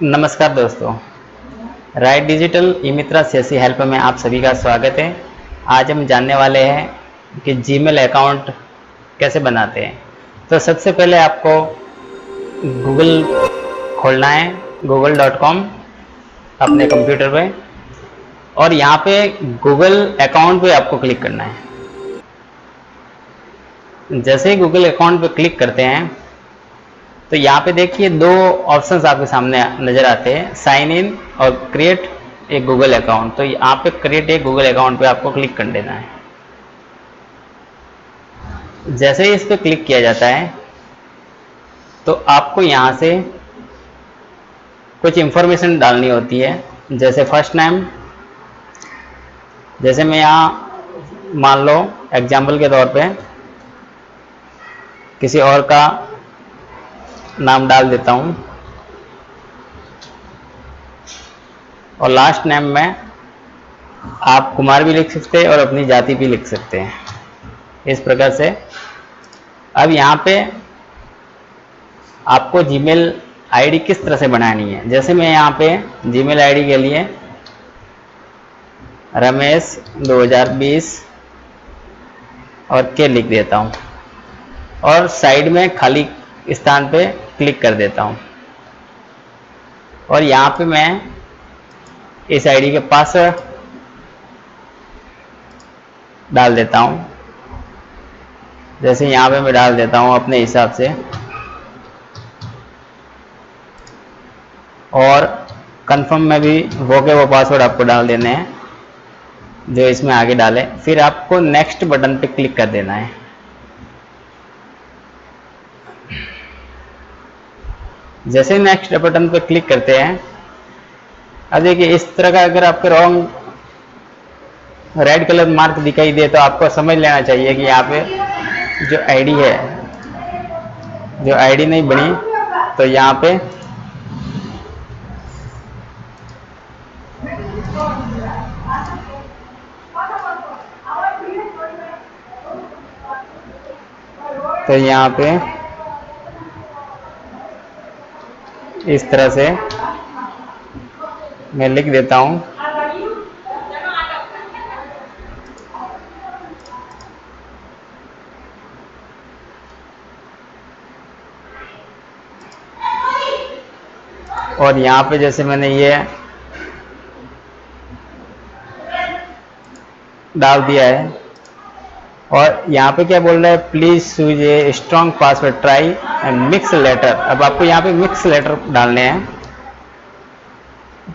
नमस्कार दोस्तों, right digital e मित्रा CSC help में आप सभी का स्वागत है। आज हम जानने वाले हैं कि जीमेल अकाउंट कैसे बनाते हैं। तो सबसे पहले आपको गूगल खोलना है, google.com अपने कंप्यूटर पे, और यहाँ पे गूगल अकाउंट पे आपको क्लिक करना है। जैसे ही गूगल अकाउंट पे क्लिक करते हैं तो यहाँ पे देखिए दो ऑप्शंस आपके सामने नज़र आते हैं, साइन इन और क्रिएट एक गूगल अकाउंट। तो यहाँ पे क्रिएट एक गूगल अकाउंट पे आपको क्लिक कर देना है। जैसे ही इस पे क्लिक किया जाता है तो आपको यहाँ से कुछ इंफॉर्मेशन डालनी होती है, जैसे फर्स्ट नेम। जैसे मैं यहाँ मान लो एग्जाम्पल के तौर पे किसी और का नाम डाल देता हूँ, और लास्ट नेम में आप कुमार भी लिख सकते हैं और अपनी जाति भी लिख सकते हैं, इस प्रकार से। अब यहाँ पे आपको जीमेल आईडी किस तरह से बनानी है। जैसे मैं यहाँ पे जीमेल आईडी के लिए रमेश 2020 और के लिख देता हूँ और साइड में खाली स्थान पे क्लिक कर देता हूँ, और यहाँ पे मैं इस आईडी के पासवर्ड डाल देता हूँ। जैसे यहाँ पे मैं डाल देता हूँ अपने हिसाब से, और कंफर्म में भी वो पासवर्ड आपको डाल देने हैं जो इसमें आगे डाले। फिर आपको नेक्स्ट बटन पे क्लिक कर देना है। जैसे नेक्स्ट बटन पे क्लिक करते हैं, अब देखिए इस तरह का अगर आपके रॉन्ग रेड कलर मार्क दिखाई दे तो आपको समझ लेना चाहिए कि यहाँ पे जो आईडी है, जो आईडी नहीं बनी। तो यहाँ पे इस तरह से मैं लिख देता हूँ। और यहाँ पे जैसे मैंने ये डाल दिया है, और यहाँ पे क्या बोल रहा है, please choose a strong password try and mix letter. अब आपको यहाँ पे मिक्स लेटर डालने हैं,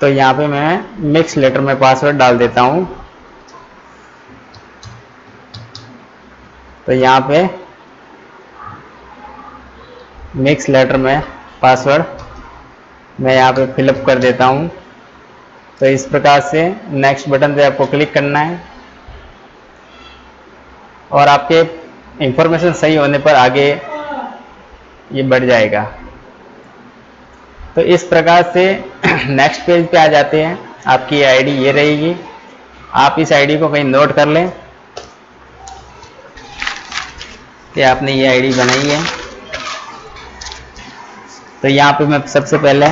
तो यहाँ पे मैं मिक्स लेटर में पासवर्ड डाल देता हूँ। तो यहाँ पे मिक्स लेटर में पासवर्ड मैं यहाँ पे फिलअप कर देता हूँ। तो इस प्रकार से नेक्स्ट बटन पे आपको क्लिक करना है, और आपके इंफॉर्मेशन सही होने पर आगे ये बढ़ जाएगा। तो इस प्रकार से नेक्स्ट पेज पे आ जाते हैं। आपकी आईडी ये रहेगी। आप इस आईडी को कहीं नोट कर लें कि आपने ये आईडी बनाई है। तो यहाँ पे मैं सबसे पहले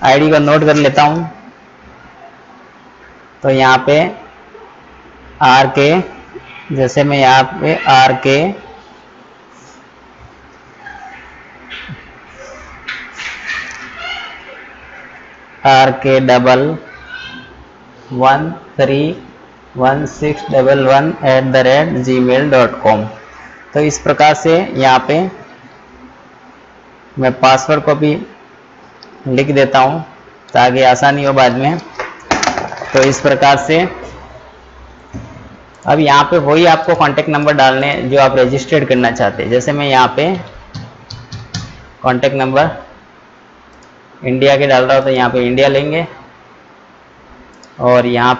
आईडी को नोट कर लेता हूँ। तो यहाँ पे आर के, जैसे मैं यहाँ पे आर के RK11311611@gmail.com। तो इस प्रकार से यहाँ पे मैं पासवर्ड को भी लिख देता हूँ ताकि आसानी हो बाद में। तो इस प्रकार से अब यहाँ पे वही आपको कॉन्टेक्ट नंबर डालने जो आप रजिस्टर्ड करना चाहते हैं। जैसे मैं यहाँ पे कॉन्टेक्ट नंबर इंडिया के डाल रहा हूँ, तो यहाँ पे इंडिया लेंगे, और यहाँ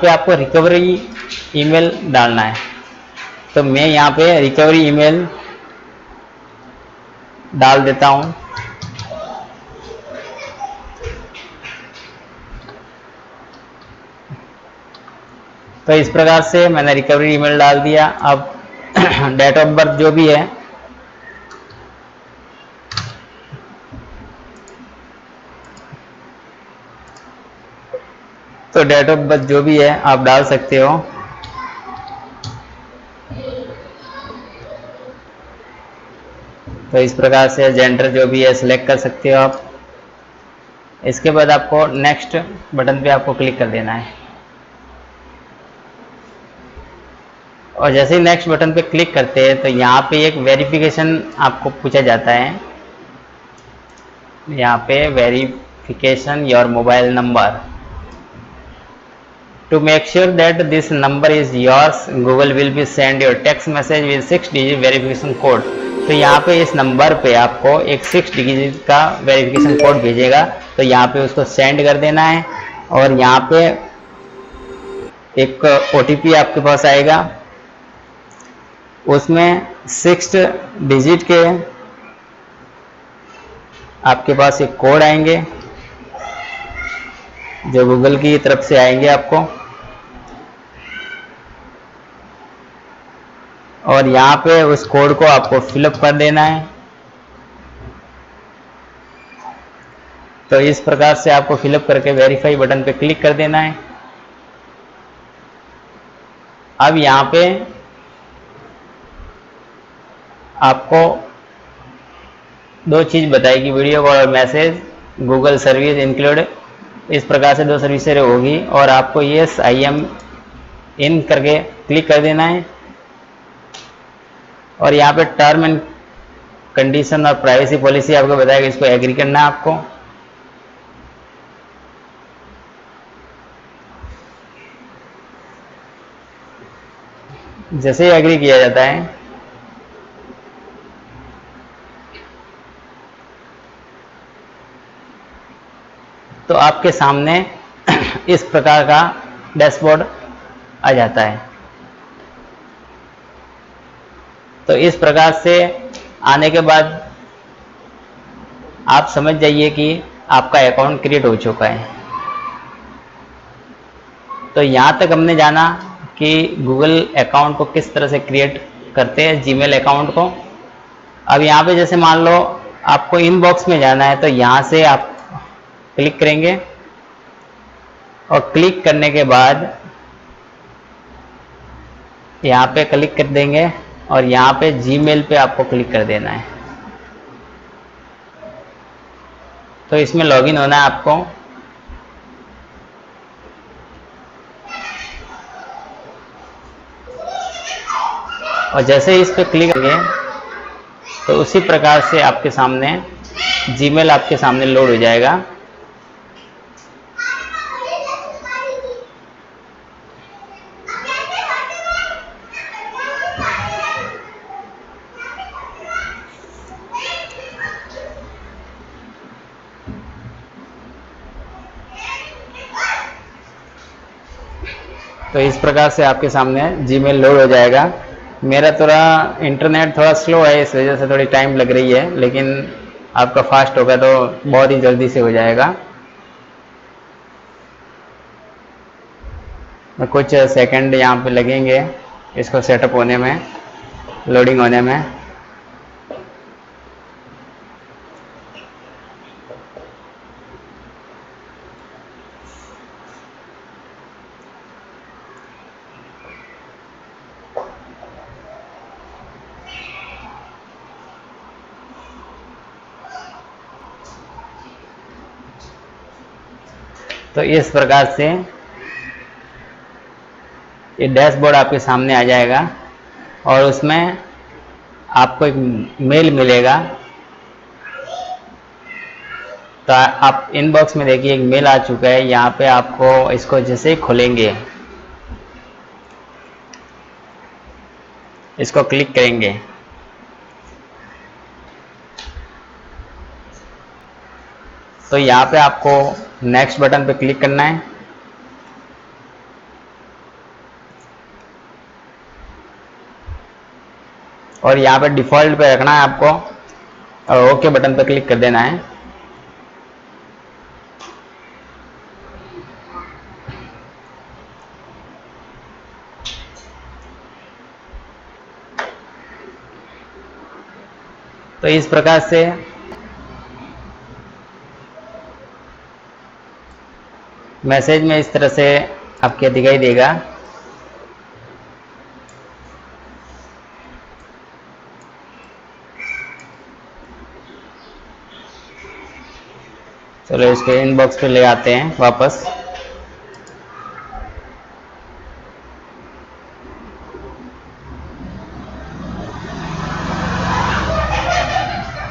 पे आपको रिकवरी ईमेल डालना है। तो मैं यहाँ पे रिकवरी ईमेल डाल देता हूँ। तो इस प्रकार से मैंने रिकवरी ईमेल डाल दिया। अब डेट ऑफ बर्थ जो भी है तो डेट ऑफ बर्थ जो भी है आप डाल सकते हो। तो इस प्रकार से जेंडर जो भी है सिलेक्ट कर सकते हो आप। इसके बाद आपको नेक्स्ट बटन पे आपको क्लिक कर देना है, और जैसे ही नेक्स्ट बटन पे क्लिक करते हैं तो यहाँ पे एक वेरिफिकेशन आपको पूछा जाता है। यहाँ पे verification your mobile number, to make sure that this number is yours, Google will be send your text message with 6 digit verification code। तो यहाँ पे इस नंबर पे आपको एक 6 डिजिट का वेरिफिकेशन कोड भेजेगा, तो यहाँ पे उसको सेंड कर देना है। और यहाँ पे एक OTP आपके पास आएगा, उसमें 6 डिजिट के आपके पास एक कोड आएंगे जो गूगल की तरफ से आएंगे आपको, और यहाँ पे उस कोड को आपको फिलअप कर देना है। तो इस प्रकार से आपको फिलअप करके वेरीफाई बटन पे क्लिक कर देना है। अब यहाँ पे आपको दो चीज़ बताएगी, वीडियो कॉल और मैसेज, गूगल सर्विस इंक्लूड, इस प्रकार से दो सर्विसेज होगी, और आपको यस आई एम इन करके क्लिक कर देना है। और यहाँ पे टर्म एंड कंडीशन और प्राइवेसी पॉलिसी आपको बताएगा, इसको एग्री करना है आपको। जैसे ही एग्री किया जाता है तो आपके सामने इस प्रकार का डैशबोर्ड आ जाता है। तो इस प्रकार से आने के बाद आप समझ जाइए कि आपका अकाउंट क्रिएट हो चुका है। तो यहाँ तक हमने जाना कि गूगल अकाउंट को किस तरह से क्रिएट करते हैं, जीमेल अकाउंट को। अब यहाँ पे जैसे मान लो आपको इनबॉक्स में जाना है, तो यहाँ से आप क्लिक करेंगे, और क्लिक करने के बाद यहाँ पे क्लिक कर देंगे, और यहाँ पे जीमेल पे आपको क्लिक कर देना है। तो इसमें लॉगिन होना है आपको। और जैसे ही इस पे क्लिक करेंगे तो उसी प्रकार से आपके सामने जीमेल आपके सामने लोड हो जाएगा। तो इस प्रकार से आपके सामने जीमेल लोड हो जाएगा। मेरा थोड़ा इंटरनेट थोड़ा स्लो है, इस वजह से थोड़ी टाइम लग रही है, लेकिन आपका फास्ट होगा तो बहुत ही जल्दी से हो जाएगा। कुछ सेकंड यहाँ पे लगेंगे इसको सेटअप होने में, लोडिंग होने में। तो इस प्रकार से ये डैशबोर्ड आपके सामने आ जाएगा, और उसमें आपको एक मेल मिलेगा। तो आप इनबॉक्स में देखिए एक मेल आ चुका है। यहाँ पे आपको इसको जैसे ही खोलेंगे, इसको क्लिक करेंगे, तो यहाँ पे आपको नेक्स्ट बटन पे क्लिक करना है, और यहाँ पे डिफ़ॉल्ट पे रखना है आपको, और ओके बटन पे क्लिक कर देना है। तो इस प्रकार से मैसेज में इस तरह से आपके दिखाई देगा। चलो इसके इनबॉक्स पे ले आते हैं वापस।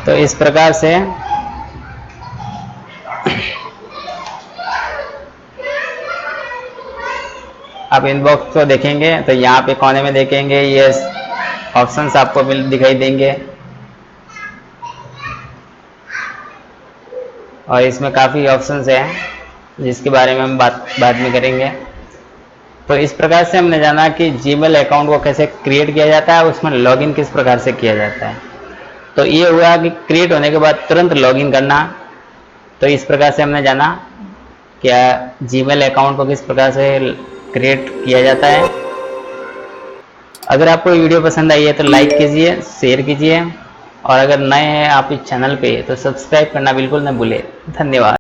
तो इस प्रकार से आप इनबॉक्स को देखेंगे तो यहाँ पे कोने में देखेंगे ये ऑप्शंस आपको दिखाई देंगे, और इसमें काफ़ी ऑप्शंस हैं जिसके बारे में हम बाद में करेंगे। तो इस प्रकार से हमने जाना कि जीमेल अकाउंट को कैसे क्रिएट किया जाता है, उसमें लॉगिन किस प्रकार से किया जाता है। तो ये हुआ कि क्रिएट होने के बाद तुरंत लॉगिन करना। तो इस प्रकार से हमने जाना क्या जीमेल अकाउंट को किस प्रकार से क्रिएट किया जाता है। अगर आपको वीडियो पसंद आई है तो लाइक कीजिए, शेयर कीजिए, और अगर नए हैं आप इस चैनल पे तो सब्सक्राइब करना बिल्कुल न भूलें। धन्यवाद।